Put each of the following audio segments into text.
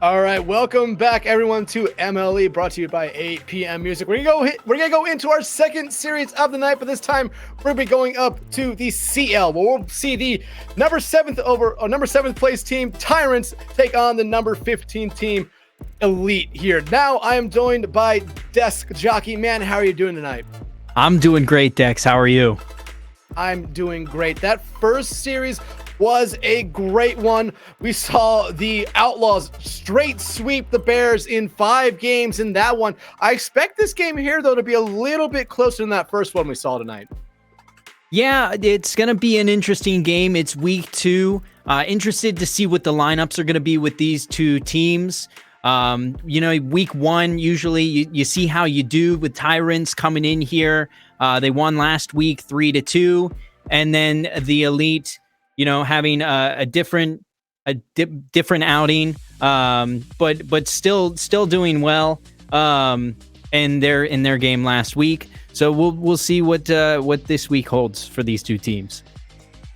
All right, welcome back, everyone, to MLE, brought to you by 8 p.m. Music. We're gonna go into our second series of the night, but this time we're gonna be going up to the CL, where we'll see the number seventh place team Tyrants take on the number 15 team Elite here. Now I am joined by Desk Jockey. Man, how are you doing tonight? I'm doing great, Dex. How are you? I'm doing great. That first series was a great one. We saw the Outlaws straight sweep the Bears in 5 games in that one. I expect this game here, though, to be a little bit closer than that first one we saw tonight. Yeah, it's going to be an interesting game. It's week 2. Interested to see what the lineups are going to be with these two teams. Week 1, usually you see how you do with Tyrants coming in here. They won last week 3-2. And then the Elite, having a different outing, but still doing well in their game last week. So we'll see what this week holds for these two teams.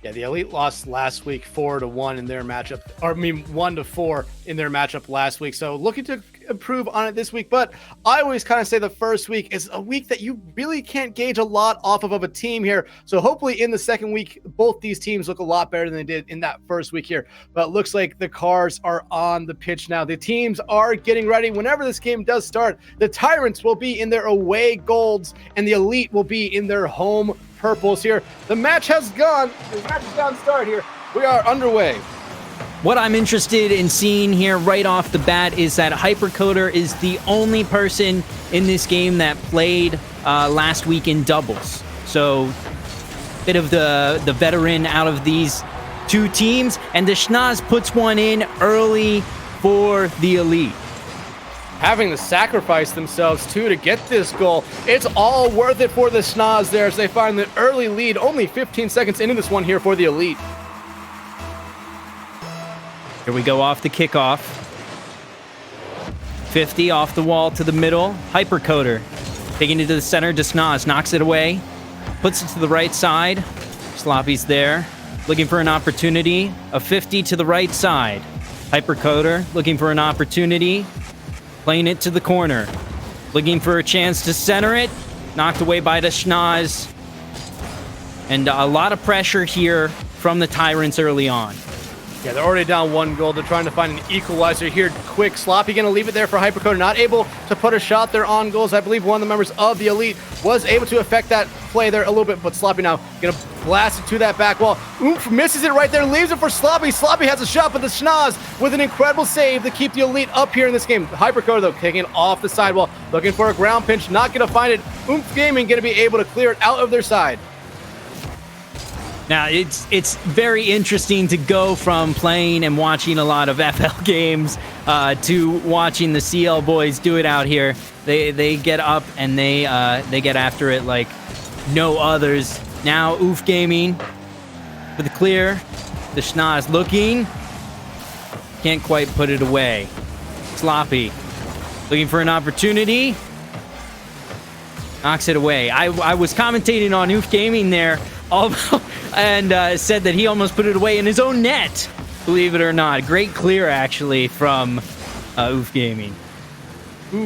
Yeah, the Elite lost last week 4-1 in their matchup, 1-4 in their matchup last week. So looking to improve on it this week. But I always kind of say the first week is a week that you really can't gauge a lot off of a team here. So hopefully in the second week, both these teams look a lot better than they did in that first week here. But it looks like the cars are on the pitch now. The teams are getting ready. Whenever this game does start, the Tyrants will be in their away golds and the Elite will be in their home purples here. The match has gone start here. We are underway. What I'm interested in seeing here right off the bat is that Hypercoder is the only person in this game that played last week in doubles. So bit of the veteran out of these two teams, and the Schnoz puts one in early for the Elite. Having to sacrifice themselves, too, to get this goal. It's all worth it for the Schnoz there as they find the early lead. Only 15 seconds into this one here for the Elite. Here we go off the kickoff. 50 off the wall to the middle. Hypercoder taking it to the center. Schnoz knocks it away. Puts it to the right side. Sloppy's there. Looking for an opportunity. A 50 to the right side. Hypercoder looking for an opportunity. Playing it to the corner. Looking for a chance to center it. Knocked away by the Schnoz. And a lot of pressure here from the Tyrants early on. Yeah, they're already down 1 goal. They're trying to find an equalizer here quick. Sloppy going to leave it there for Hypercoder. Not able to put a shot there on goals. I believe one of the members of the Elite was able to affect that play there a little bit, but Sloppy now going to blast it to that back wall. Oomph, misses it right there, leaves it for Sloppy. Sloppy has a shot, but the Schnoz with an incredible save to keep the Elite up here in this game. Hypercoder, though, taking it off the sidewall, looking for a ground pinch, not going to find it. Oomph Gaming going to be able to clear it out of their side. Now, it's very interesting to go from playing and watching a lot of FL games to watching the CL boys do it out here. They get up and they get after it like no others. Now, Oof Gaming for the clear. The Schnoz looking. Can't quite put it away. Sloppy looking for an opportunity. Knocks it away. I was commentating on Oof Gaming there and said that he almost put it away in his own net, believe it or not. Great clear, actually, from Oof Gaming.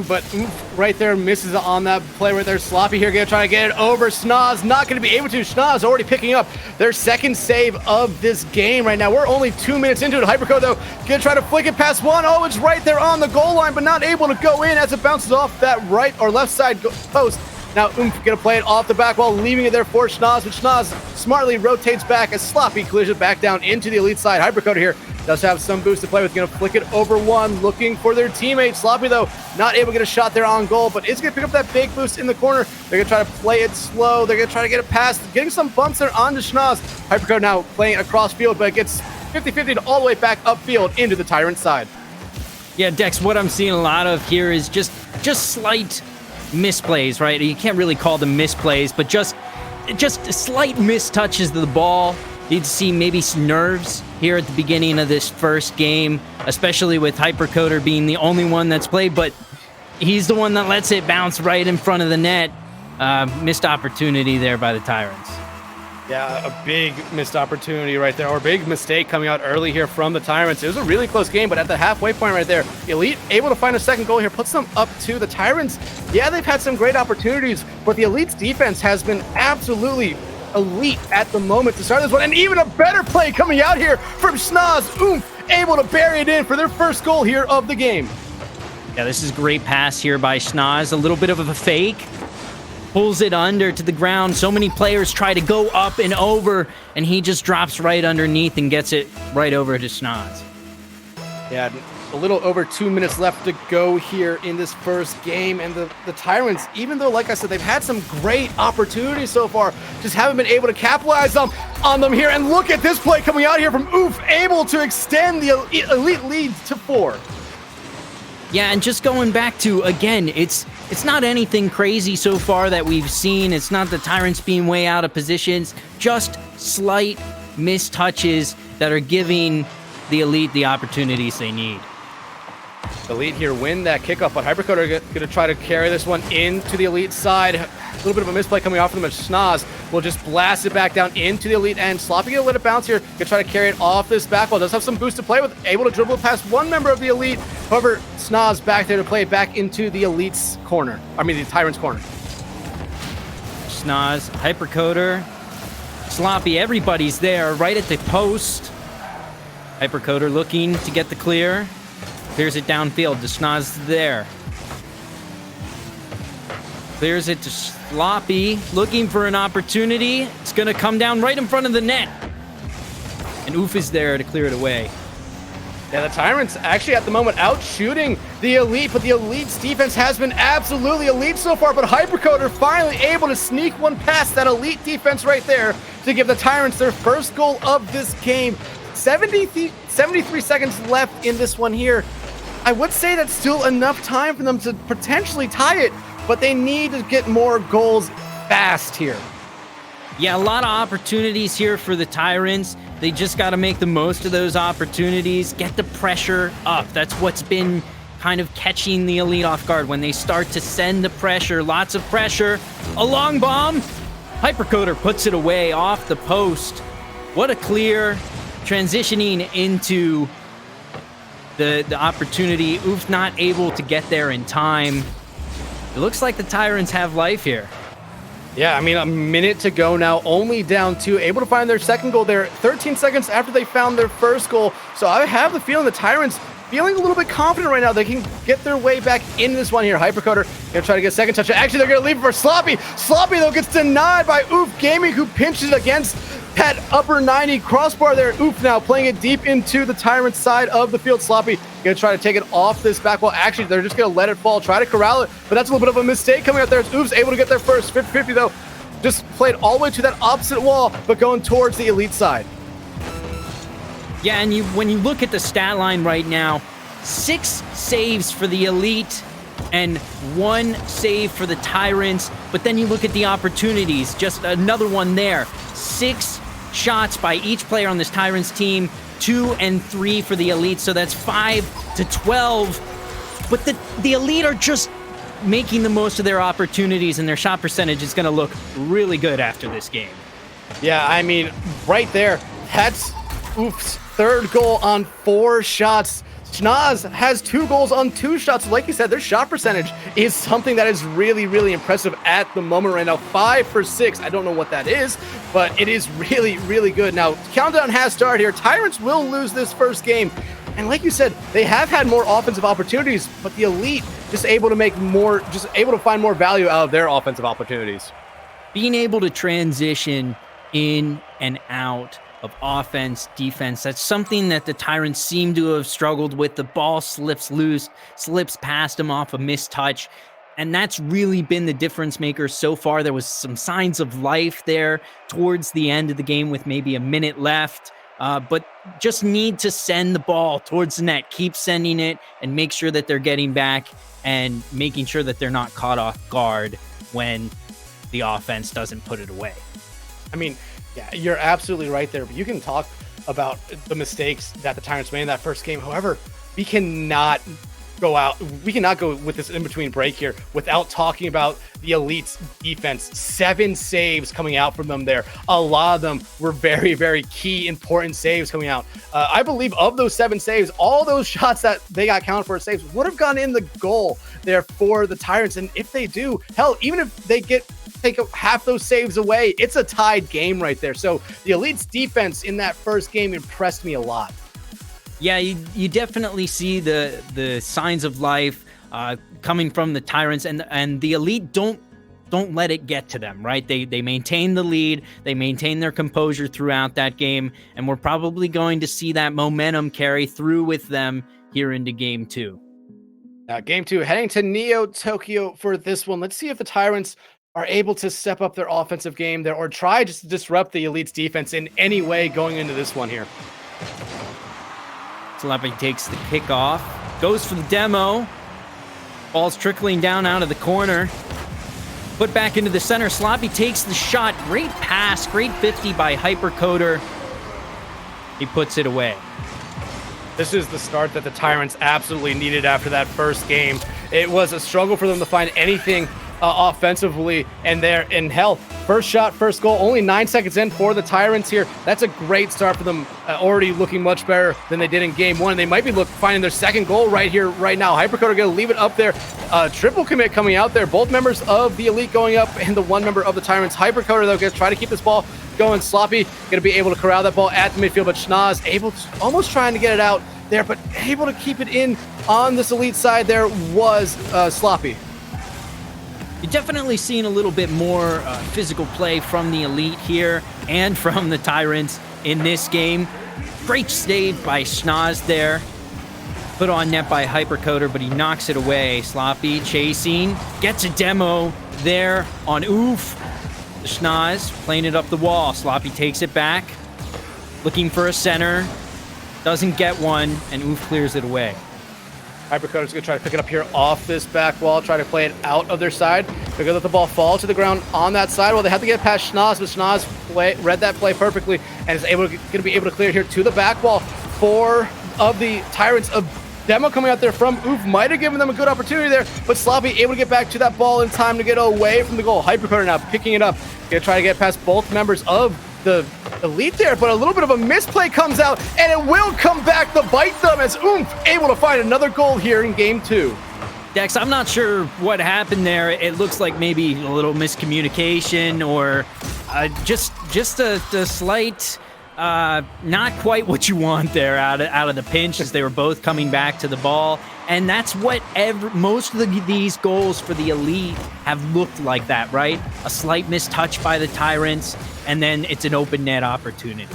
But Oof right there misses on that play right there. Sloppy here going to try to get it over. Schnoz not going to be able to. Schnoz already picking up their second save of this game right now. We're only 2 minutes into it. Hypercode, though, going to try to flick it past one. Oh, it's right there on the goal line, but not able to go in as it bounces off that right or left side post. Now Oomph going to play it off the back wall, leaving it there for Schnoz, but Schnoz smartly rotates back as Sloppy clears it back down into the Elite side. Hypercoder here does have some boost to play with, going to flick it over one, looking for their teammate. Sloppy, though, not able to get a shot there on goal, but is going to pick up that big boost in the corner. They're going to try to play it slow. They're going to try to get it past, getting some bumps there onto Schnoz. Hypercoder now playing across field, but it gets 50-50 all the way back upfield into the Tyrant side. Yeah, Dex, what I'm seeing a lot of here is just slight misplays, right? You can't really call them misplays, but just slight mistouches of the ball. You'd see maybe some nerves here at the beginning of this first game, especially with Hypercoder being the only one that's played, but he's the one that lets it bounce right in front of the net. Missed opportunity there by the Tyrants. Yeah, a big missed opportunity right there, or a big mistake coming out early here from the Tyrants. It was a really close game, but at the halfway point right there, Elite able to find a second goal here, puts them up to the Tyrants. Yeah, they've had some great opportunities, but the Elite's defense has been absolutely elite at the moment to start this one, and even a better play coming out here from Schnoz. Oomph, able to bury it in for their first goal here of the game. Yeah, this is a great pass here by Schnoz. A little bit of a fake. Pulls it under to the ground. So many players try to go up and over, and he just drops right underneath and gets it right over to Schnoz. Yeah, a little over 2 minutes left to go here in this first game, and the Tyrants, even though, like I said, they've had some great opportunities so far, just haven't been able to capitalize on them here. And look at this play coming out here from Oof, able to extend the Elite lead to 4. Yeah, and just going back to, again, it's not anything crazy so far that we've seen. It's not the Tyrants being way out of positions, just slight mistouches that are giving the Elite the opportunities they need. Elite here win that kickoff, but Hypercoder going to try to carry this one into the Elite side. A little bit of a misplay coming off of them, as Schnoz will just blast it back down into the Elite end. Sloppy going to let it bounce here, going to try to carry it off this back wall. Does have some boost to play with, able to dribble past one member of the Elite. However, Schnoz back there to play it back into the Elite's corner. I mean, the Tyrant's corner. Schnoz, Hypercoder, Sloppy, everybody's there right at the post. Hypercoder looking to get the clear. Clears it downfield to Schnoz there. Clears it to Sloppy, looking for an opportunity. It's going to come down right in front of the net. And Oof is there to clear it away. Yeah, the Tyrants actually at the moment out shooting the Elite, but the Elite's defense has been absolutely elite so far. But Hypercoder finally able to sneak one past that Elite defense right there to give the Tyrants their first goal of this game. 73 seconds left in this one here. I would say that's still enough time for them to potentially tie it, but they need to get more goals fast here. Yeah, a lot of opportunities here for the Tyrants. They just got to make the most of those opportunities, get the pressure up. That's what's been kind of catching the Elite off guard. When they start to send the pressure, lots of pressure, a long bomb. Hypercoder puts it away off the post. What a clear, transitioning into the opportunity. Oof's not able to get there in time. It looks like the Tyrants have life here. Yeah, I mean, a minute to go now, only down 2, able to find their second goal there 13 seconds after they found their first goal. So I have the feeling the Tyrants feeling a little bit confident right now. They can get their way back into this one here. Hypercoder gonna try to get a second touch. Actually, they're gonna leave it for Sloppy. Sloppy, though, gets denied by Oof Gaming, who pinches it against that upper 90 crossbar there. Oof now playing it deep into the Tyrant side of the field. Sloppy gonna try to take it off this back wall. Actually, they're just gonna let it fall, try to corral it, but that's a little bit of a mistake coming out there. Oof's able to get there first. 50-50 though. Just played all the way to that opposite wall, but going towards the Elite side. Yeah, and when you look at the stat line right now, 6 saves for the Elite and 1 save for the Tyrants. But then you look at the opportunities, just another one there. 6 shots by each player on this Tyrants team, 2 and 3 for the Elite. So that's 5 to 12. But the Elite are just making the most of their opportunities, and their shot percentage is going to look really good after this game. Yeah, I mean, right there, that's Oof's third goal on 4 shots. Schnoz has 2 goals on 2 shots. Like you said, their shot percentage is something that is really, really impressive at the moment right now. 5 for 6. I don't know what that is, but it is really, really good. Now, countdown has started here. Tyrants will lose this first game. And like you said, they have had more offensive opportunities, but the Elite just able to make more, just able to find more value out of their offensive opportunities. Being able to transition in and out of offense, defense, that's something that the Tyrants seem to have struggled with. The ball slips loose, slips past them off a missed touch. And that's really been the difference maker so far. There was some signs of life there towards the end of the game with maybe a minute left. But just need to send the ball towards the net, keep sending it, and make sure that they're getting back and making sure that they're not caught off guard when the offense doesn't put it away. I mean, yeah, you're absolutely right there. But you can talk about the mistakes that the Tyrants made in that first game. However, we cannot go out. We cannot go with this in-between break here without talking about the Elite's defense. 7 saves coming out from them there. A lot of them were very, very key, important saves coming out. I believe of those 7 saves, all those shots that they got counted for as saves would have gone in the goal there for the Tyrants. And if they do, hell, even if they take half those saves away, it's a tied game right there. So the Elite's defense in that first game impressed me a lot. Yeah, you definitely see the signs of life coming from the Tyrants, and the Elite don't let it get to them, right? They maintain the lead, they maintain their composure throughout that game, and we're probably going to see that momentum carry through with them here into game 2. Game 2, heading to Neo Tokyo for this one. Let's see if the Tyrants are able to step up their offensive game there or try just to disrupt the Elite's defense in any way going into this one here. Sloppy takes the kickoff, goes for the demo. Ball's trickling down out of the corner. Put back into the center. Sloppy takes the shot. Great pass, great 50 by Hypercoder. He puts it away. This is the start that the Tyrants absolutely needed after that first game. It was a struggle for them to find anything offensively, and hell, first shot, first goal, only 9 seconds in for the Tyrants here. That's a great start for them, already looking much better than they did in game 1. They might be finding their second goal right here, right now. Hypercoder going to leave it up there. Triple commit coming out there. Both members of the Elite going up and the one member of the Tyrants. Hypercoder, though, going to try to keep this ball going. Sloppy going to be able to corral that ball at the midfield, but Schnoz almost trying to get it out there, but able to keep it in on this Elite side there was Sloppy. You're definitely seeing a little bit more physical play from the Elite here and from the Tyrants in this game. Great save by Schnoz there. Put on net by Hypercoder, but he knocks it away. Sloppy chasing, gets a demo there on Oof. The Schnoz playing it up the wall. Sloppy takes it back, looking for a center. Doesn't get one, and Oof clears it away. Hypercoder's going to try to pick it up here off this back wall, try to play it out of their side. They're going to let the ball fall to the ground on that side. Well, they have to get past Schnoz, but Schnoz read that play perfectly and is going to be able to clear it here to the back wall of the Tyrants. A demo coming out there from Oof might have given them a good opportunity there, but Sloppy able to get back to that ball in time to get away from the goal. Hypercoder now picking it up. Going to try to get past both members of the Elite there, but a little bit of a misplay comes out, and it will come back to bite them as Oomph able to find another goal here in game 2. Dex, I'm not sure what happened there. It looks like maybe a little miscommunication or just a slight, not quite what you want there out of the pinch as they were both coming back to the ball. And that's what most of these goals for the Elite have looked like that, right? A slight mistouch by the Tyrants, and then it's an open net opportunity.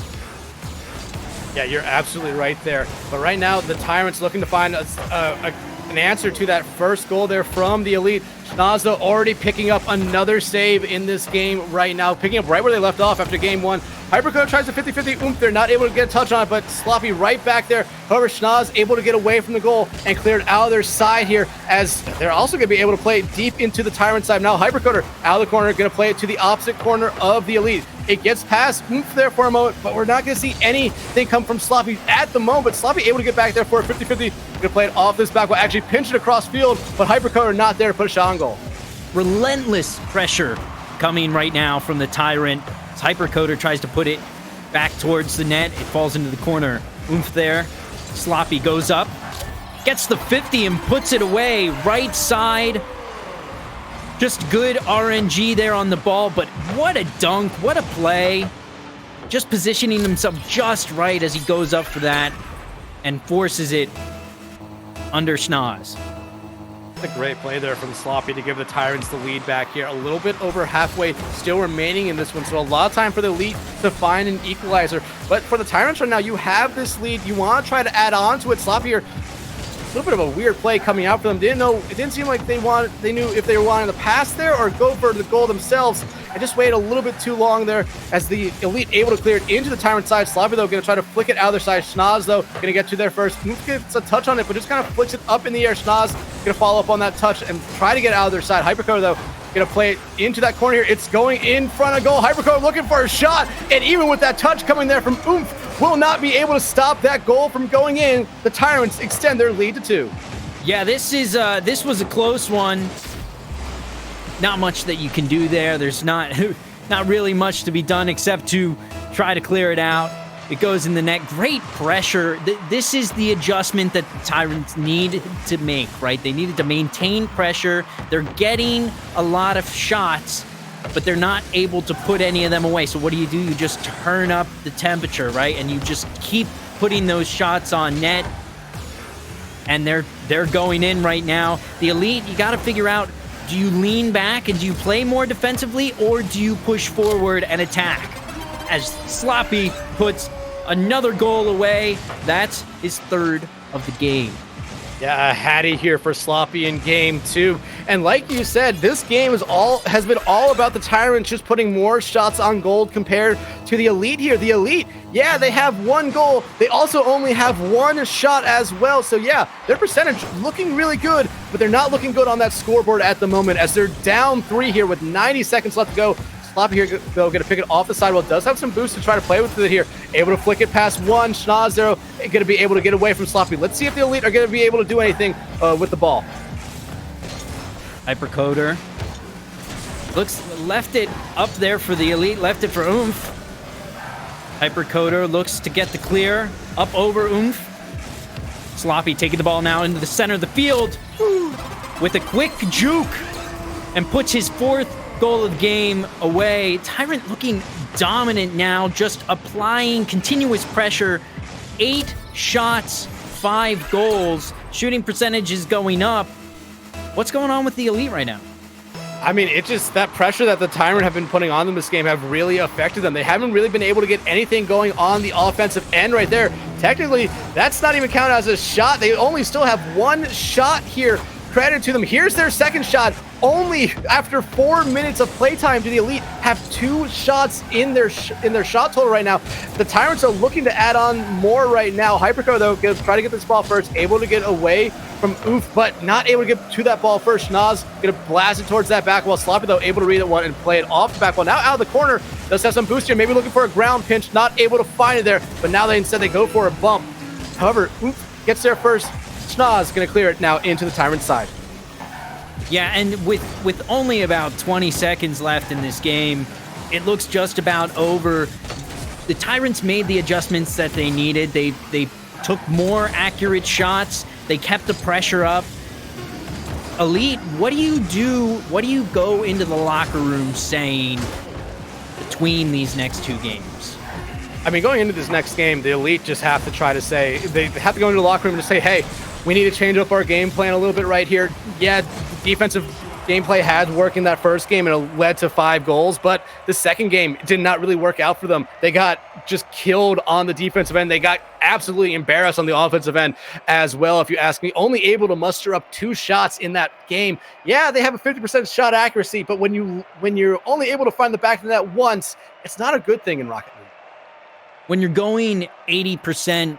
Yeah, you're absolutely right there. But right now, the Tyrants looking to find an answer to that first goal there from the Elite. Schnoz already picking up another save in this game right now, picking up right where they left off after game 1. Hypercoder tries to 50-50 Oomph. They're not able to get a touch on it, but Sloppy right back there. However, Schnoz able to get away from the goal and cleared out of their side here, as they're also going to be able to play it deep into the Tyrant side. Now Hypercoder out of the corner, going to play it to the opposite corner of the Elite. It gets past Oomph there for a moment, but we're not going to see anything come from Sloppy at the moment. Sloppy able to get back there for a 50-50. Going to play it off this back. Will actually pinch it across field, but Hypercoder not there to put a shot on goal. Relentless pressure coming right now from the Tyrant. As Hypercoder tries to put it back towards the net. It falls into the corner. Oomph there. Sloppy goes up, gets the 50 and puts it away. Right side. Just good RNG there on the ball, but what a dunk, what a play. Just positioning himself just right as he goes up for that and forces it under Schnoz. It's a great play there from Sloppy to give the Tyrants the lead back here. A little bit over halfway still remaining in this one, so a lot of time for the Elite to find an equalizer. But for the Tyrants right now, you have this lead. You want to try to add on to it. Sloppy here, a little bit of a weird play coming out for them. It didn't seem like they knew if they were wanting to pass there or go for the goal themselves. I just waited a little bit too long there as the Elite able to clear it into the Tyrant side. Sloppy, though, going to try to flick it out of their side. Schnoz, though, going to get to there first. Gets a touch on it, but just kind of flicks it up in the air. Schnoz going to follow up on that touch and try to get out of their side. Hypercoder, though, going to play it into that corner here. It's going in front of goal. Hypercoder looking for a shot, and even with that touch coming there from Oomph, will not be able to stop that goal from going in. The Tyrants extend their lead to 2. Yeah, this was a close one. Not much that you can do there. There's not really much to be done except to try to clear it out. It goes in the net. Great pressure. This is the adjustment that the Tyrants need to make, right? They needed to maintain pressure. They're getting a lot of shots, but they're not able to put any of them away. So what do? You just turn up the temperature, right? And you just keep putting those shots on net. And they're going in right now. The Elite, you got to figure out, do you lean back and do you play more defensively, or do you push forward and attack? As Sloppy puts another goal away, that's his third of the game. Yeah, a Hattie here for Sloppy in game 2. And like you said, this game has been all about the Tyrants just putting more shots on goal compared to the Elite here. The Elite, yeah, they have 1 goal. They also only have 1 shot as well. So yeah, their percentage looking really good, but they're not looking good on that scoreboard at the moment as they're down 3 here with 90 seconds left to go. Sloppy here, though, going to pick it off the sidewall. Does have some boost to try to play with it here. Able to flick it past 1. Schnoz, though, going to be able to get away from Sloppy. Let's see if the Elite are going to be able to do anything with the ball. Hypercoder left it up there for the Elite, left it for Oomph. Hypercoder looks to get the clear up over Oomph. Sloppy taking the ball now into the center of the field with a quick juke and puts his 4th goal of the game away. Tyrant looking dominant now, just applying continuous pressure. 8 shots, 5 goals. Shooting percentage is going up. What's going on with the Elite right now? I mean, it's just that pressure that the Tyrant have been putting on them this game have really affected them. They haven't really been able to get anything going on the offensive end right there. Technically, that's not even counted as a shot. They only still have 1 shot here. Credit to them. Here's their 2nd shot. Only after 4 minutes of playtime do the Elite have 2 shots in their shot total right now. The Tyrants are looking to add on more right now. Hyperco, though, going to try to get this ball first. Able to get away from Oof, but not able to get to that ball first. Schnoz going to blast it towards that back wall. Sloppy, though, able to read it one and play it off the back wall. Now out of the corner. Does have some boost here. Maybe looking for a ground pinch. Not able to find it there, but now instead they go for a bump. However, Oof gets there first. Schnoz going to clear it now into the Tyrant side. Yeah, and with only about 20 seconds left in this game, it looks just about over. The Tyrants made the adjustments that they needed. They took more accurate shots. They kept the pressure up. Elite, what do you do? What do you go into the locker room saying between these next 2 games? I mean, going into this next game, the Elite just have to try to say, they have to go into the locker room and just say, hey, we need to change up our game plan a little bit right here. Yeah, defensive gameplay had worked in that first game and it led to 5 goals, but the second game did not really work out for them. They got just killed on the defensive end. They got absolutely embarrassed on the offensive end as well, if you ask me. Only able to muster up 2 shots in that game. Yeah, they have a 50% shot accuracy, but when you're only able to find the back of the net once, it's not a good thing in Rocket League. When you're going 80%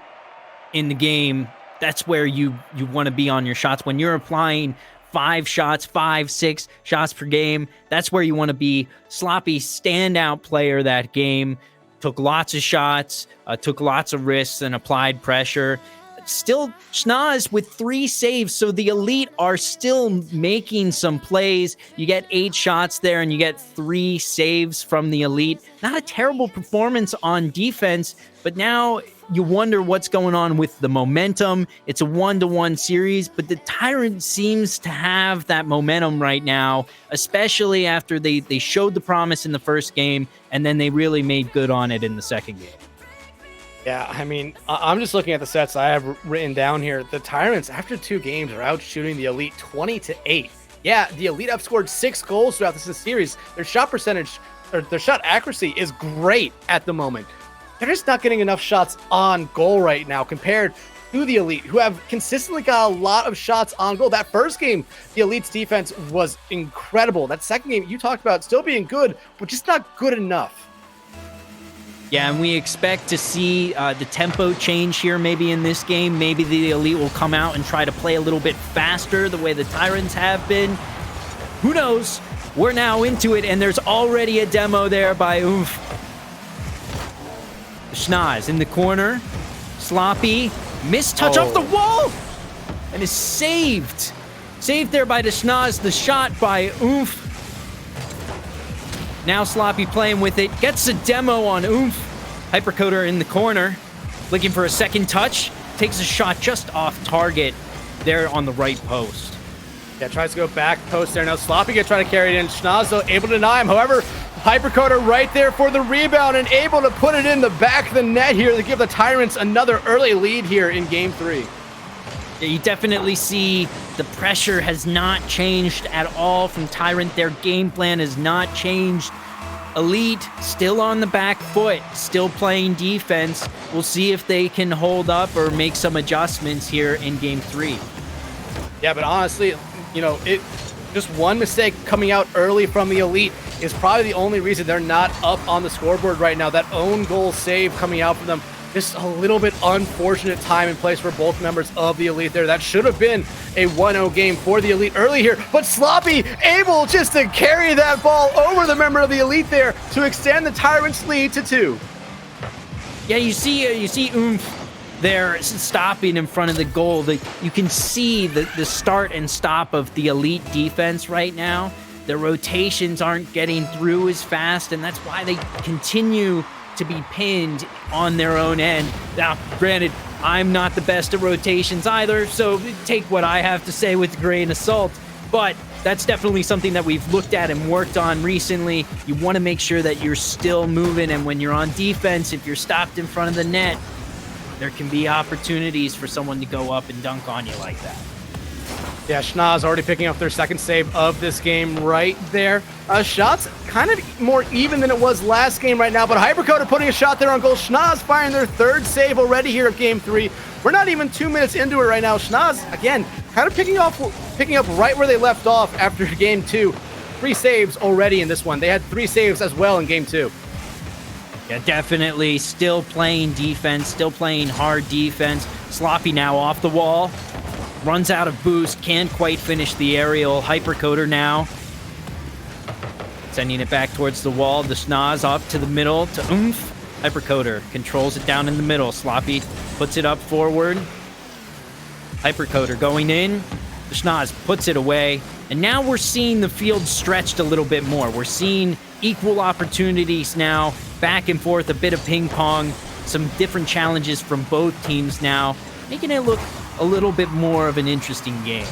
in the game, that's where you want to be on your shots. When you're applying 5 shots, 5, 6 shots per game, that's where you want to be. Sloppy, standout player that game. Took lots of shots, took lots of risks, and applied pressure. Still, Schnoz with 3 saves, so the Elite are still making some plays. You get 8 shots there, and you get 3 saves from the Elite. Not a terrible performance on defense, but now you wonder what's going on with the momentum. It's a 1-to-1 series, but the Tyrant seems to have that momentum right now, especially after they showed the promise in the first game, and then they really made good on it in the second game. Yeah, I mean, I'm just looking at the sets I have written down here. The Tyrants, after 2 games, are out shooting the Elite 20-8. Yeah, the Elite have scored 6 goals throughout this series. Their shot percentage, or their shot accuracy is great at the moment. They're just not getting enough shots on goal right now compared to the Elite, who have consistently got a lot of shots on goal. That first game, the Elite's defense was incredible. That second game, you talked about still being good, but just not good enough. Yeah, and we expect to see the tempo change here maybe in this game. Maybe the Elite will come out and try to play a little bit faster the way the Tyrants have been. Who knows? We're now into it, and there's already a demo there by Oomph. Schnoz in the corner. Sloppy. Missed touch off the wall. and is saved. Saved there by the Schnoz. The shot by Oomph. Now Sloppy playing with it. Gets a demo on Oomph. Hypercoder in the corner. Looking for a second touch. Takes a shot just off target there on the right post. Yeah, tries to go back post there. Now Sloppy gonna try to carry it in. Schnoz, though, able to deny him. However, Hypercoder right there for the rebound and able to put it in the back of the net here to give the Tyrants another early lead here in Game 3. Yeah, you definitely see the pressure has not changed at all from Tyrant. Their game plan has not changed. Elite still on the back foot, still playing defense. We'll see if they can hold up or make some adjustments here in Game 3. Yeah, but honestly, you know, just one mistake coming out early from the Elite is probably the only reason they're not up on the scoreboard right now. That own goal save coming out for them, just a little bit unfortunate time and place for both members of the Elite there. That should have been a 1-0 game for the Elite early here, but Sloppy able just to carry that ball over the member of the Elite there to extend the Tyrants' lead to 2. Yeah, you see Oomph there stopping in front of the goal. You can see the start and stop of the Elite defense right now. The rotations aren't getting through as fast, and that's why they continue to be pinned on their own end. Now, granted, I'm not the best at rotations either, so take what I have to say with a grain of salt, but that's definitely something that we've looked at and worked on recently. You want to make sure that you're still moving, and when you're on defense, if you're stopped in front of the net, there can be opportunities for someone to go up and dunk on you like that. Yeah, Schnoz already picking up their second save of this game right there. Shots kind of more even than it was last game right now, but Hypercoder putting a shot there on goal. Schnoz firing their third save already here of Game 3. We're not even 2 minutes into it right now. Schnoz, again, kind of picking up right where they left off after Game 2. 3 saves already in this one. They had 3 saves as well in Game 2. Yeah, definitely still playing defense, still playing hard defense. Sloppy now off the wall. Runs out of boost, can't quite finish the aerial. Hypercoder now. Sending it back towards the wall. The Schnoz up to the middle to Oomph. Hypercoder controls it down in the middle. Sloppy puts it up forward. Hypercoder going in. The Schnoz puts it away. And now we're seeing the field stretched a little bit more. We're seeing equal opportunities now. Back and forth, a bit of ping pong. Some different challenges from both teams now. Making it look a little bit more of an interesting game.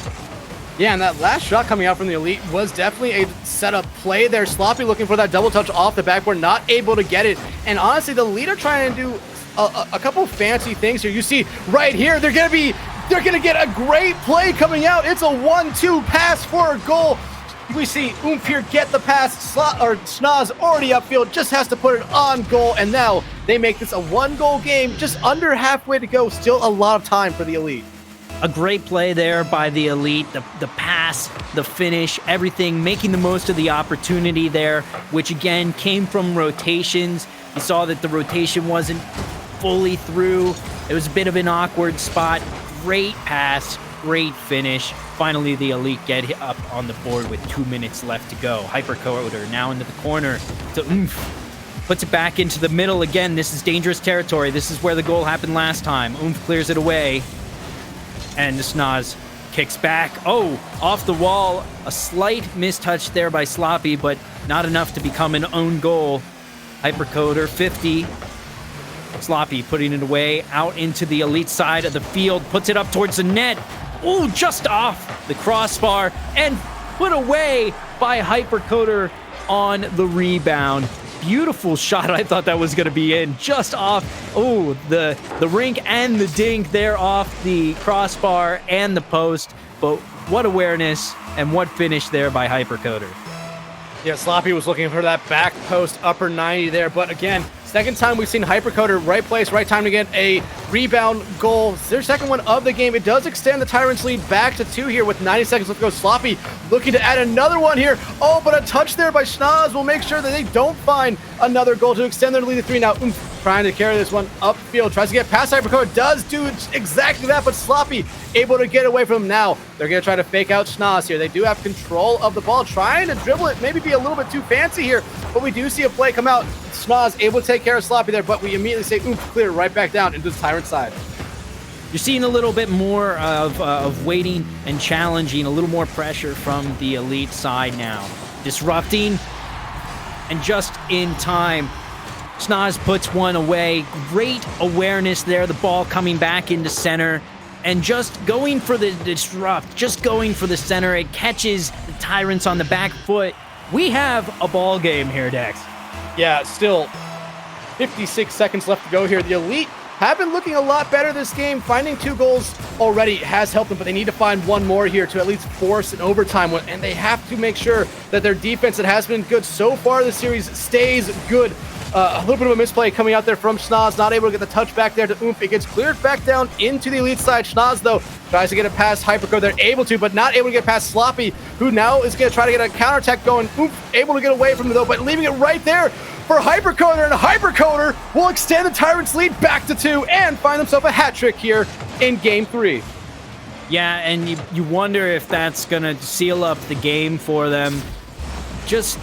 Yeah, and that last shot coming out from the Elite was definitely a setup play there. Sloppy looking for that double touch off the backboard, not able to get it. And honestly, the Elite are trying to do a couple fancy things here. You see right here, they're gonna get a great play coming out. It's a 1-2 pass for a goal. We see Oomph here get the pass. Schnoz already upfield, just has to put it on goal, and now they make this a 1-goal game, just under halfway to go. Still a lot of time for the Elite. A great play there by the Elite, the pass, the finish, everything, making the most of the opportunity there, which again came from rotations. You saw that the rotation wasn't fully through. It was a bit of an awkward spot. Great pass, great finish. Finally, the Elite get up on the board with 2 minutes left to go. Hypercoder now into the corner to Oomph. Puts it back into the middle again. This is dangerous territory. This is where the goal happened last time. Oomph clears it away. And the Schnoz kicks back. Oh, off the wall. A slight mistouch there by Sloppy, but not enough to become an own goal. Hypercoder, 50. Sloppy putting it away out into the Elite side of the field. Puts it up towards the net. Ooh, just off the crossbar and put away by Hypercoder on the rebound. Beautiful shot. I thought that was going to be in. Just off. Oh, the rink and the dink there off the crossbar and the post. But what awareness and what finish there by Hypercoder. Yeah, Sloppy was looking for that back post upper 90 there. But again, second time we've seen Hypercoder, right place, right time to get a rebound goal. It's their second one of the game. It does extend the Tyrants lead back to 2 here with 90 seconds left to go. Sloppy looking to add another one here. Oh, but a touch there by Schnoz will make sure that they don't find another goal to extend their lead to 3 now. Trying to carry this one upfield. Tries to get past Hypercoder. Does do exactly that, but Sloppy able to get away from him now. They're going to try to fake out Schnoz here. They do have control of the ball. Trying to dribble it. Maybe be a little bit too fancy here, but we do see a play come out. Schnoz able to take care of Sloppy there, but we immediately say, clear right back down into the Tyrant side. you're seeing a little bit more of waiting and challenging, a little more pressure from the Elite side now. Disrupting, and just in time, Snaz puts one away. Great awareness there. The ball coming back into center. And just going for the disrupt, just going for the center. It catches the Tyrants on the back foot. We have a ball game here, Dex. Yeah, still 56 seconds left to go here. The Elite have been looking a lot better this game. Finding 2 goals already has helped them, but they need to find one more here to at least force an overtime one. And they have to make sure that their defense that has been good so far this series stays good. A little bit of a misplay coming out there from Schnoz, not able to get the touch back there to Oomph. It gets cleared back down into the Elite side. Schnoz, though, tries to get it past Hyperco. They're able to, but not able to get past Sloppy, who now is going to try to get a counterattack going. Oomph able to get away from him, though, but leaving it right there for Hypercoder, and Hypercoder will extend the Tyrants' lead back to 2 and find themselves a hat trick here in Game 3. Yeah, and you wonder if that's going to seal up the game for them. Just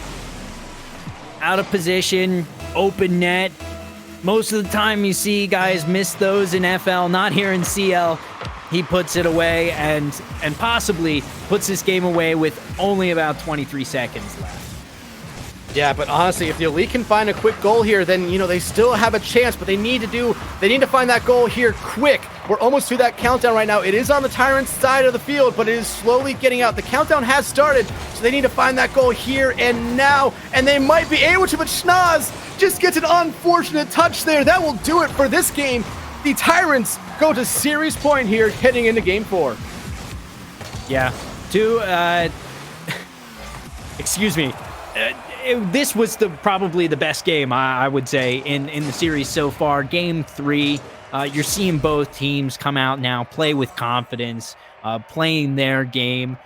out of position, open net. Most of the time you see guys miss those in FL, not here in CL. He puts it away and possibly puts this game away with only about 23 seconds left. Yeah, but honestly, if the Elite can find a quick goal here, then, you know, they still have a chance, but they need to find that goal here quick. We're almost to that countdown right now. It is on the Tyrants side of the field, but it is slowly getting out. The countdown has started, so they need to find that goal here and now, and they might be able to, but Schnoz just gets an unfortunate touch there. That will do it for this game. The Tyrants go to series point here, heading into Game 4. Yeah, excuse me. This was probably the best game, I would say, in the series so far. Game 3, you're seeing both teams come out now, play with confidence, playing their game.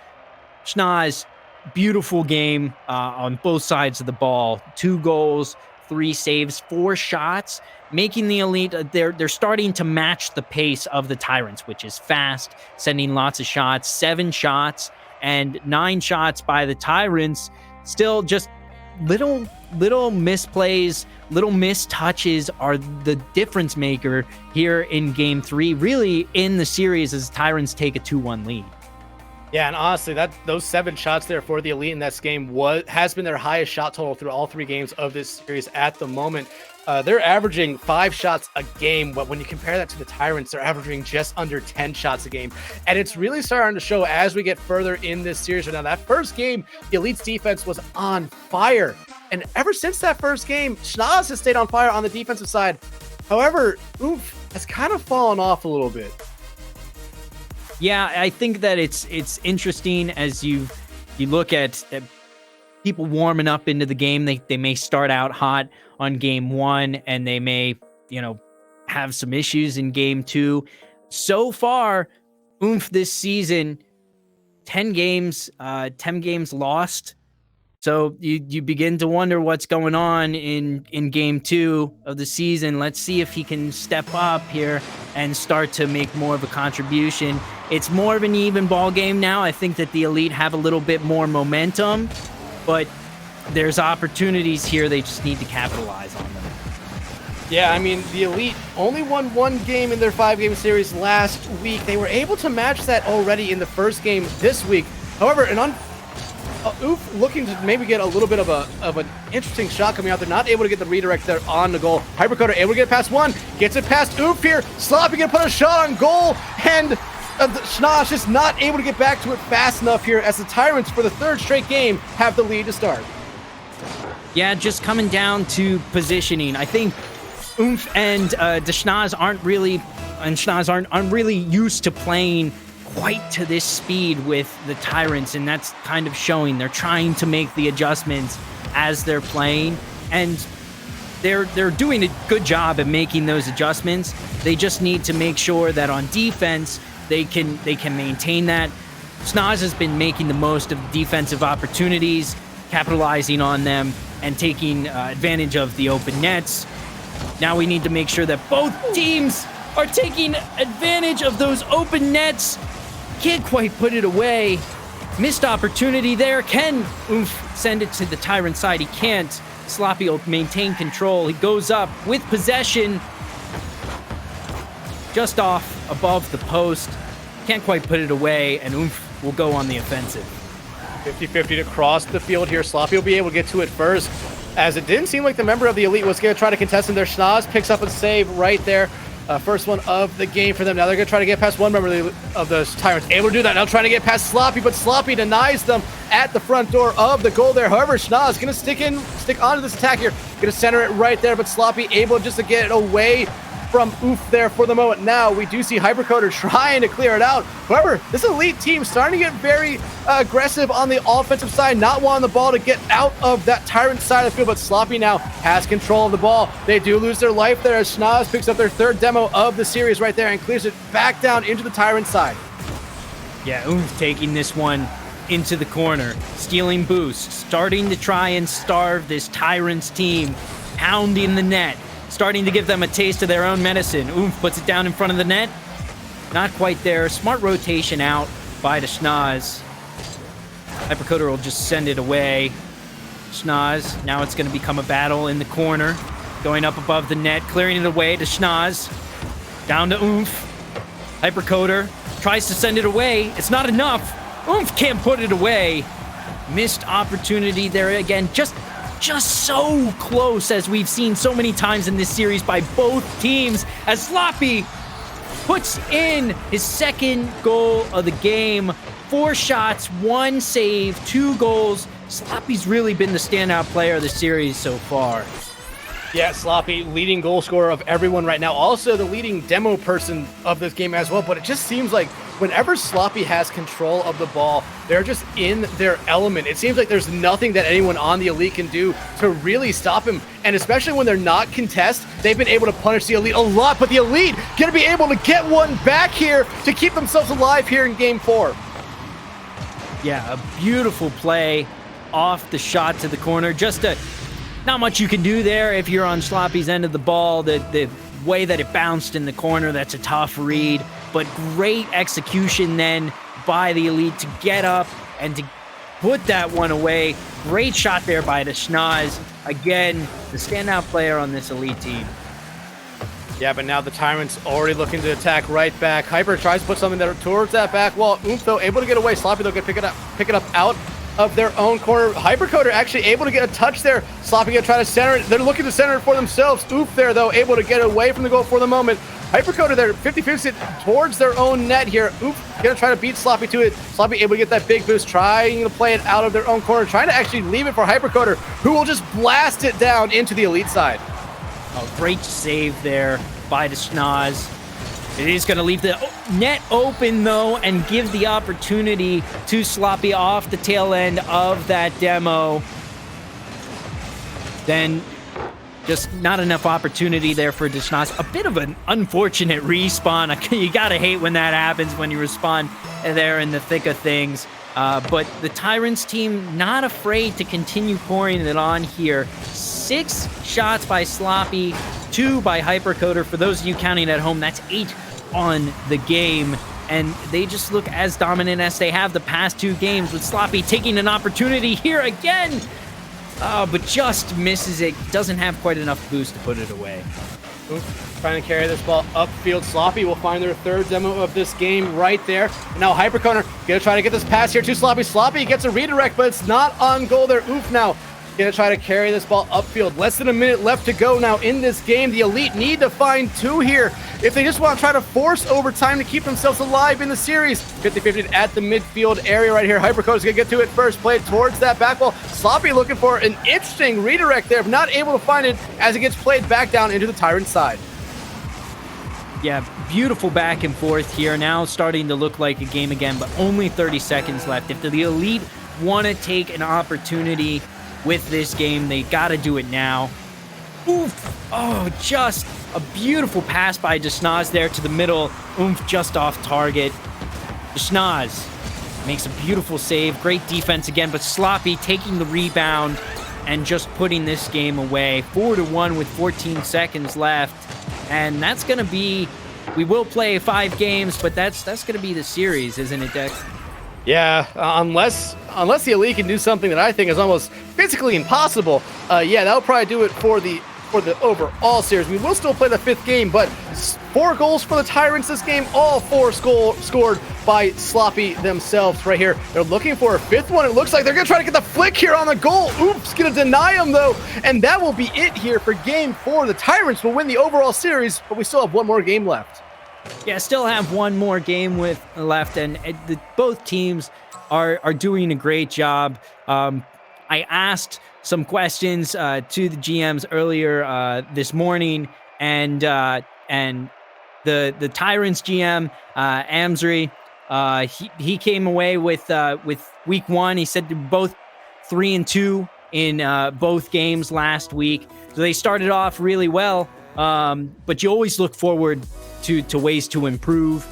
Schnoz, beautiful game on both sides of the ball. 2 goals, 3 saves, 4 shots, making the Elite, they're starting to match the pace of the Tyrants, which is fast, sending lots of shots, 7 shots, and 9 shots by the Tyrants. Still just little misplays, little mistouches are the difference maker here in Game 3, really in the series, as Tyrants take a 2-1 lead. Yeah, and honestly, those 7 shots there for the Elite in this game has been their highest shot total through all 3 games of this series at the moment. They're averaging 5 shots a game, but when you compare that to the Tyrants, they're averaging just under 10 shots a game. And it's really starting to show as we get further in this series. Right now, that first game, the Elite's defense was on fire. And ever since that first game, Schnoz has stayed on fire on the defensive side. However, Oomph has kind of fallen off a little bit. Yeah, I think that it's interesting as you look at people warming up into the game. They may start out hot on Game 1, and they may, have some issues in Game 2. So far, Oomph this season, 10 games lost. So you begin to wonder what's going on in Game 2 of the season. Let's see if he can step up here and start to make more of a contribution. It's more of an even ball game now. I think that the Elite have a little bit more momentum, but there's opportunities here. They just need to capitalize on them. Yeah, I mean, the Elite only won 1 game in their 5-game series last week. They were able to match that already in the first game this week. However, Oomph looking to maybe get a little bit of an interesting shot coming out. They're not able to get the redirect there on the goal. Hypercoder able to get past 1, gets it past Oomph here. Sloppy gonna put a shot on goal, and Schnoz just not able to get back to it fast enough here as the Tyrants, for the 3rd straight game, have the lead to start. Yeah, just coming down to positioning. I think Oomph and Schnoz aren't really used to playing quite to this speed with the Tyrants, and that's kind of showing. They're trying to make the adjustments as they're playing, and they're doing a good job at making those adjustments. They just need to make sure that on defense they can maintain that. Schnoz has been making the most of defensive opportunities, capitalizing on them, and taking advantage of the open nets. Now we need to make sure that both teams are taking advantage of those open nets. Can't quite put it away. Missed opportunity there. Can Oomph send it to the Tyrant side? He can't. Sloppy will maintain control. He goes up with possession. just off above the post. Can't quite put it away, and Oomph will go on the offensive. 50-50 to cross the field here. Sloppy will be able to get to it first, as it didn't seem like the member of the Elite was going to try to contest him. Their Schnoz picks up a save right there. First one of the game for them. Now they're going to try to get past one member of the Tyrants. Able to do that. Now trying to get past Sloppy, but Sloppy denies them at the front door of the goal there. However, Schnoz going to stick onto this attack here. Going to center it right there, but Sloppy able just to get it away from Oof there for the moment. Now we do see Hypercoder trying to clear it out. However, this Elite team starting to get very aggressive on the offensive side, not wanting the ball to get out of that Tyrant side of the field, but Sloppy now has control of the ball. They do lose their life there as Schnoz picks up their third demo of the series right there and clears it back down into the Tyrant side. Yeah, Oomph taking this one into the corner, stealing boost, starting to try and starve this Tyrants team, pounding the net, starting to give them a taste of their own medicine. Oomph puts it down in front of the net. Not quite there. Smart rotation out by the Schnoz. Hypercoder will just send it away. Schnoz, now it's going to become a battle in the corner. Going up above the net, clearing it away to Schnoz. Down to Oomph. Hypercoder tries to send it away. It's not enough. Oomph can't put it away. Missed opportunity there again. Just so close, as we've seen so many times in this series by both teams, as Sloppy puts in his second goal of the game. 4 shots, 1 save, 2 goals. Sloppy's really been the standout player of the series so far. Yeah, Sloppy, leading goal scorer of everyone right now. Also the leading demo person of this game as well. But it just seems like whenever Sloppy has control of the ball, they're just in their element. It seems like there's nothing that anyone on the Elite can do to really stop him. And especially when they're not contest, they've been able to punish the Elite a lot. But the Elite going to be able to get one back here to keep themselves alive here in Game 4. Yeah, a beautiful play off the shot to the corner. Just not much you can do there if you're on Sloppy's end of the ball. The way that it bounced in the corner, that's a tough read. But great execution then by the Elite to get up and to put that one away. Great shot there by the Schnoz. Again, the standout player on this Elite team. Yeah, but now the Tyrants already looking to attack right back. Hyper tries to put something there towards that back wall. Oomph, though, able to get away. Sloppy, though, can pick it up out of their own corner. Hypercoder actually able to get a touch there. Sloppy gonna try to center it. They're looking to center it for themselves. Oof there, though, able to get away from the goal for the moment. Hypercoder there, 50-50 towards their own net here. Oof, gonna try to beat Sloppy to it. Sloppy able to get that big boost, trying to play it out of their own corner, trying to actually leave it for Hypercoder, who will just blast it down into the Elite side. Oh, great save there by the Schnoz. It is going to leave the net open, though, and give the opportunity to Sloppy off the tail end of that demo. Then just not enough opportunity there for Schnoz. A bit of an unfortunate respawn. You got to hate when that happens, when you respawn there in the thick of things. But the Tyrants team not afraid to continue pouring it on here. 6 shots by Sloppy, 2 by Hypercoder. For those of you counting at home, that's 8 on the game. And they just look as dominant as they have the past 2 games, with Sloppy taking an opportunity here again. But just misses it. Doesn't have quite enough boost to put it away. Trying to carry this ball upfield. Sloppy will find their third demo of this game right there. Now Hypercoder gonna try to get this pass here to Sloppy. Sloppy gets a redirect, but it's not on goal there. Oof now. Gonna try to carry this ball upfield. Less than a minute left to go now in this game. The Elite need to find 2 here if they just want to try to force overtime to keep themselves alive in the series. 50-50 at the midfield area right here. Hypercoder's gonna get to it first. Play towards that back wall. Sloppy looking for an interesting redirect there, but not able to find it as it gets played back down into the Tyrant side. Yeah, beautiful back and forth here. Now starting to look like a game again, but only 30 seconds left. If the Elite want to take an opportunity with this game, they got to do it now. Oof! Oh, just a beautiful pass by Schnoz there to the middle. Oomph just off target. Schnoz makes a beautiful save. Great defense again, but Sloppy taking the rebound and just putting this game away. 4-1 with 14 seconds left. And that's going to be, we will play 5 games, but that's going to be the series, isn't it, Dex? Yeah, unless the Elite can do something that I think is almost physically impossible, yeah, that'll probably do it for the overall series. We will still play the 5th game, but 4 goals for the Tyrants this game, all 4 scored by Sloppy themselves right here. They're looking for a 5th one. It looks like they're going to try to get the flick here on the goal. Oops, going to deny him though. And that will be it here for game 4. The Tyrants will win the overall series, but we still have one more game left. Yeah, still have one more game left, and both teams are doing a great job. I asked some questions to the GMs earlier this morning, and the Tyrants GM Amsri, he came away with week 1. He said both 3-2 in both games last week. So they started off really well, but you always look forward to ways to improve.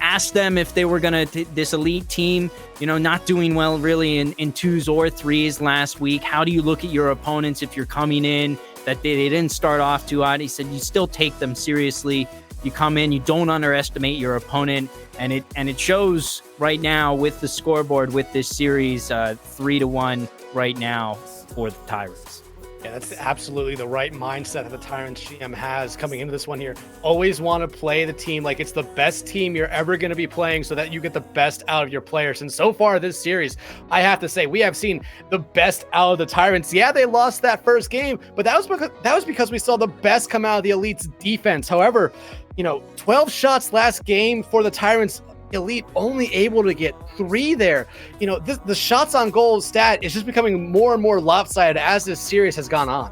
Asked them if they were gonna this elite team, not doing well really in 2s or 3s last week. How do you look at your opponents if you're coming in that they didn't start off too hot? He said you still take them seriously. You come in, you don't underestimate your opponent, and it shows right now with the scoreboard with this series, 3-1 right now for the Tyrants. Yeah, that's absolutely the right mindset that the Tyrants GM has coming into this one here. Always want to play the team like it's the best team you're ever going to be playing so that you get the best out of your players. And so far this series, I have to say, we have seen the best out of the Tyrants. Yeah, they lost that first game, but that was because we saw the best come out of the Elite's defense. However, 12 shots last game for the Tyrants. Elite only able to get 3 there. The shots on goal stat is just becoming more and more lopsided as this series has gone on.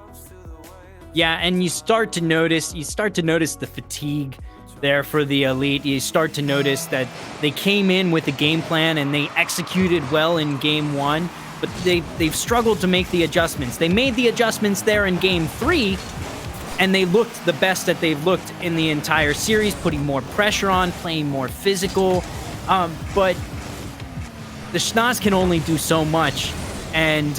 Yeah, and you start to notice the fatigue there for the Elite. You start to notice that they came in with a game plan and they executed well in game 1, but they've struggled to make the adjustments. They made the adjustments there in game 3, and they looked the best that they've looked in the entire series, putting more pressure on, playing more physical. But the Schnoz can only do so much, and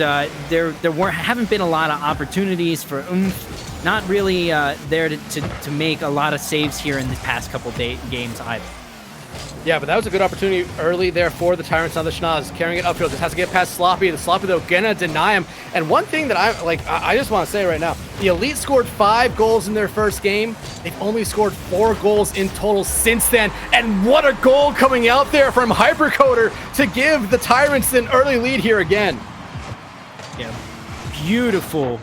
there haven't been a lot of opportunities for Oomph. Not really there to make a lot of saves here in the past couple games either. Yeah, but that was a good opportunity early there for the Tyrants on the Schnoz, carrying it upfield. Just has to get past Sloppy. The Sloppy, though, gonna deny him. And one thing that I just want to say right now, the Elite scored 5 goals in their first game. They've only scored 4 goals in total since then. And what a goal coming out there from Hypercoder to give the Tyrants an early lead here again. Yeah, beautiful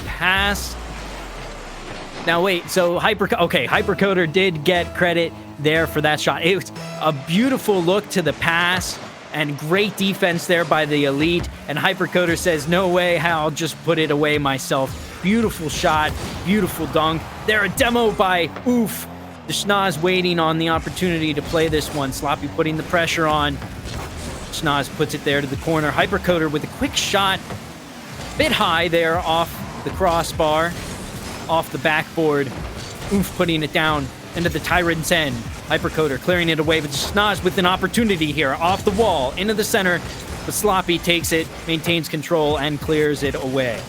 pass. Now wait, so Hypercoder did get credit there for that shot. It was a beautiful look to the pass and great defense there by the Elite. And Hypercoder says, no way, I'll just put it away myself. Beautiful shot, beautiful dunk. There, a demo by Oof. The Schnoz waiting on the opportunity to play this one. Sloppy putting the pressure on. Schnoz puts it there to the corner. Hypercoder with a quick shot. Bit high there off the crossbar, off the backboard. Oof putting it down into the Tyrant's end. Hypercoder clearing it away, but Schnoz with an opportunity here off the wall into the center. The Sloppy takes it, maintains control, and clears it away.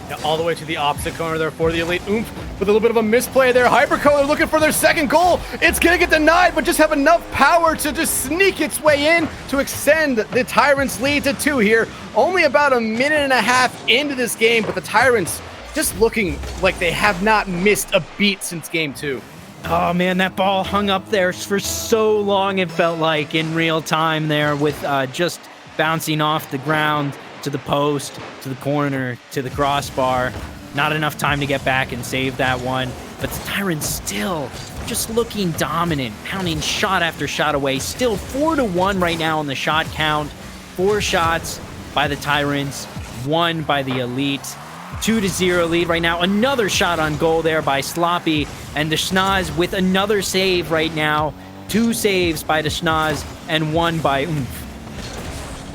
Now, all the way to the opposite corner there for the Elite. Oomph with a little bit of a misplay there. Hypercoder looking for their second goal. It's gonna get denied, but just have enough power to just sneak its way in to extend the Tyrants' lead to 2 here. Only about a minute and a half into this game, but the Tyrants just looking like they have not missed a beat since game 2. Oh man, that ball hung up there for so long, it felt like, in real time there, with just bouncing off the ground to the post, to the corner, to the crossbar. Not enough time to get back and save that one. But the Tyrants still just looking dominant, pounding shot after shot away. Still 4-1 right now on the shot count. 4 shots by the Tyrants, 1 by the Elite. 2-0 lead right now. Another shot on goal there by Sloppy, and the Schnoz with another save right now. 2 saves by the Schnoz and 1 by Oomph.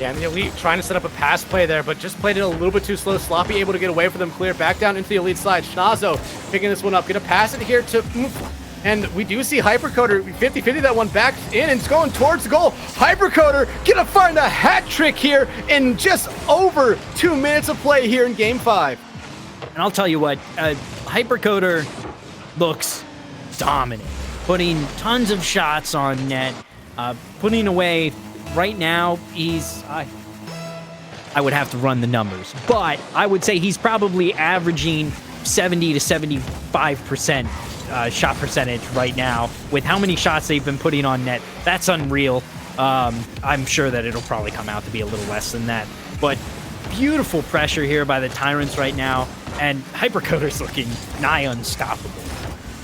Yeah, and the Elite trying to set up a pass play there, but just played it a little bit too slow. Sloppy able to get away from them, clear back down into the Elite side. Schnozo picking this one up, gonna pass it here to Oomph. And we do see Hypercoder 50-50 that one back in, and it's going towards the goal. Hypercoder gonna find a hat trick here in just over 2 minutes of play here in game 5. And I'll tell you what, Hypercoder looks dominant, putting tons of shots on net, putting away. Right now, he's, I would have to run the numbers, but I would say he's probably averaging 70 to 75% shot percentage right now with how many shots they've been putting on net. That's unreal. I'm sure that it'll probably come out to be a little less than that. But beautiful pressure here by the Tyrants right now, and Hypercoder's looking nigh unstoppable.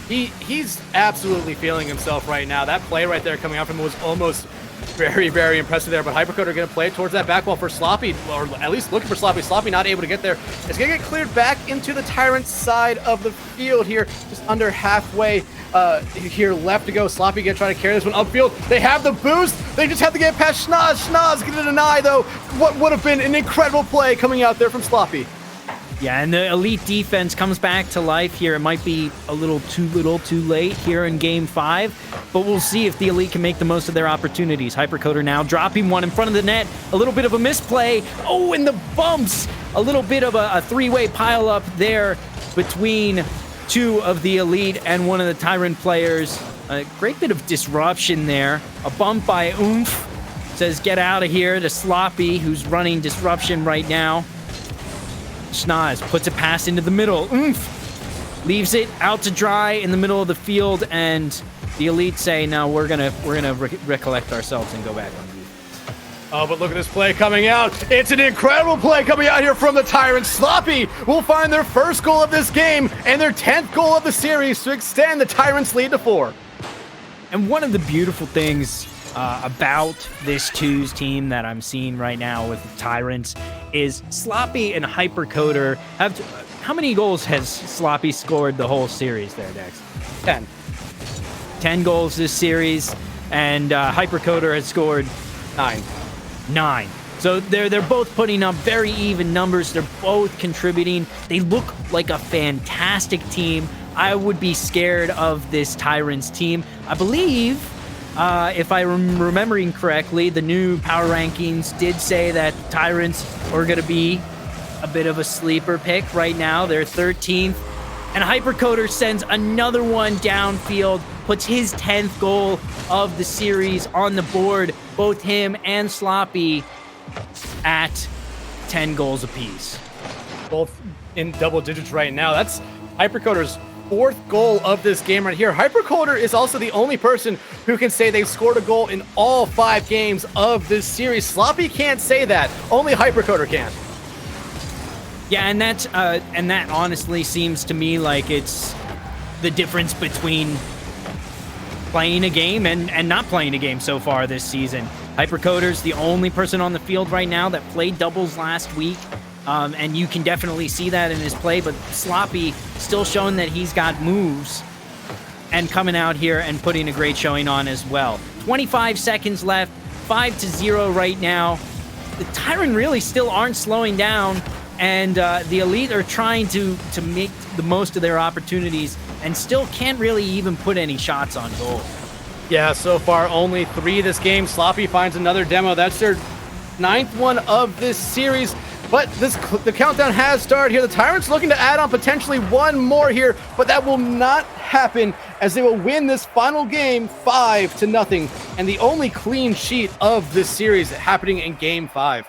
He's absolutely feeling himself right now. That play right there coming out from him was almost very, very impressive there, but Hypercoder going to play it towards that back wall for Sloppy, or at least looking for Sloppy. Sloppy not able to get there. It's going to get cleared back into the Tyrants side of the field here, just under halfway here left to go. Sloppy going to try to carry this one upfield. They have the boost. They just have to get past Schnoz. Schnoz going to deny, though, what would have been an incredible play coming out there from Sloppy. Yeah, and the elite defense comes back to life here. It might be a little too late here in Game 5, but we'll see if the elite can make the most of their opportunities. Hypercoder now dropping one in front of the net. A little bit of a misplay. Oh, and the bumps. A little bit of a three-way pile-up there between two of the elite and one of the Tyrant players. A great bit of disruption there. A bump by Oomph. Says, get out of here to Sloppy, who's running disruption right now. Schnoz puts a pass into the middle. Oomph! Leaves it out to dry in the middle of the field, and the elite say, no, we're gonna recollect ourselves and go back on defense. Oh, but look at this play coming out. It's an incredible play coming out here from the Tyrants. Sloppy will find their first goal of this game and their 10th goal of the series to extend the Tyrants' lead to 4. And one of the beautiful things about this twos team that I'm seeing right now with the Tyrants is Sloppy and Hypercoder have... How many goals has Sloppy scored the whole series there, Dex? 10. 10 goals this series, and Hypercoder has scored 9. So they're both putting up very even numbers. They're both contributing. They look like a fantastic team. I would be scared of this Tyrants team. I believe... if I'm remembering correctly, the new power rankings did say that Tyrants are going to be a bit of a sleeper pick right now. They're 13th. And Hypercoder sends another one downfield, puts his 10th goal of the series on the board. Both him and Sloppy at 10 goals apiece. Both in double digits right now. That's Hypercoder's 4th goal of this game right here. Hypercoder is also the only person who can say they've scored a goal in all 5 games of this series. Sloppy can't say that. Only Hypercoder can. Yeah, and that honestly seems to me like it's the difference between playing a game and not playing a game so far this season. Hypercoder's the only person on the field right now that played doubles last week. And you can definitely see that in his play, but Sloppy still showing that he's got moves and coming out here and putting a great showing on as well. 25 seconds left, 5-0 right now. The Tyrant really still aren't slowing down, and the elite are trying to make the most of their opportunities and still can't really even put any shots on goal. Yeah, so far only 3 this game. Sloppy finds another demo. That's their 9th one of this series. But the countdown has started here. The Tyrants looking to add on potentially one more here, but that will not happen as they will win this final game 5-0. And the only clean sheet of this series happening in Game 5.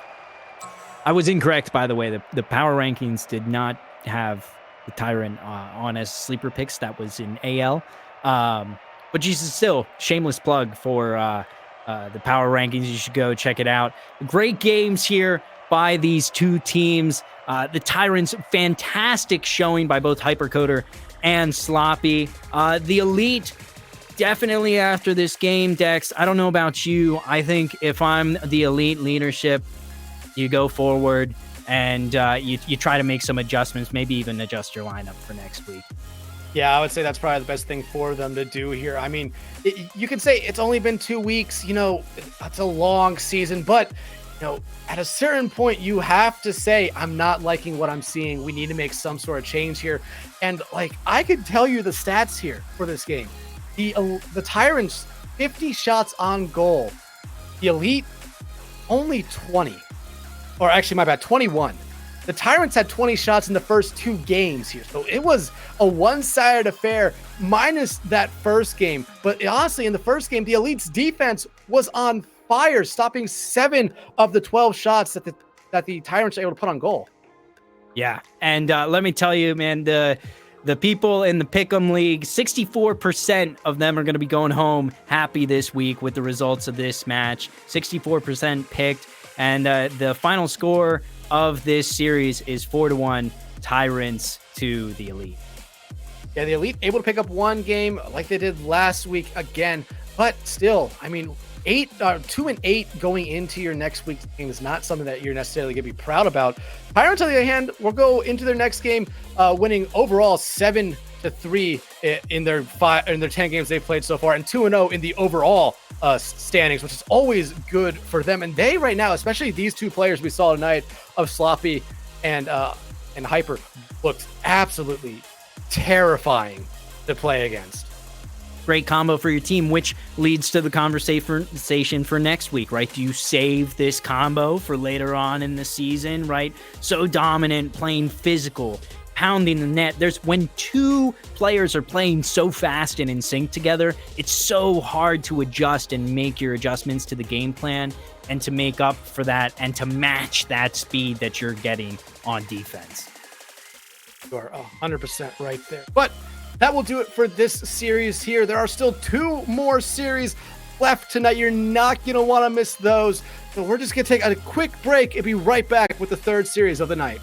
I was incorrect, by the way. The power rankings did not have the Tyrant on as sleeper picks. That was in AL. But Jesus, still, shameless plug for the power rankings. You should go check it out. Great games here by these two teams. The Tyrants, fantastic showing by both Hypercoder and Sloppy. The elite, definitely after this game, Dex, I don't know about you. I think if I'm the elite leadership, you go forward and you try to make some adjustments, maybe even adjust your lineup for next week. Yeah, I would say that's probably the best thing for them to do here. I mean, you can say it's only been 2 weeks. You know, that's a long season, but you know, at a certain point, you have to say, I'm not liking what I'm seeing. We need to make some sort of change here. And like, I could tell you the stats here for this game. The Tyrants, 50 shots on goal. The elite, only 20. Or actually, my bad, 21. The Tyrants had 20 shots in the first 2 games here. So it was a one-sided affair minus that first game. But honestly, in the first game, the elite's defense was on fire, stopping 7 of the 12 shots that the Tyrants were able to put on goal. Yeah, and let me tell you, man, the The people in the Pick'em League, 64% of them are going to be going home happy this week with the results of this match. 64% picked. And the final score of this series is 4-1, Tyrants to the Elite. Yeah, the Elite able to pick up one game like they did last week again. But still, I mean, 2-8 going into your next week's game is not something that you're necessarily going to be proud about. Tyrants, on the other hand, will go into their next game winning overall 7-3 in their 10 games they've played so far, and 2-0 in the overall standings, which is always good for them. And they right now, especially these two players we saw tonight of Sloppy and Hyper, looked absolutely terrifying to play against. Great combo for your team, which leads to the conversation for next week, right? Do you save this combo for later on in the season, right? So dominant, playing physical, pounding the net. When two players are playing so fast and in sync together, it's so hard to adjust and make your adjustments to the game plan and to make up for that and to match that speed that you're getting on defense. You are 100% right there. But that will do it for this series here. There are still 2 more series left tonight. You're not going to want to miss those. So we're just going to take a quick break and be right back with the 3rd series of the night.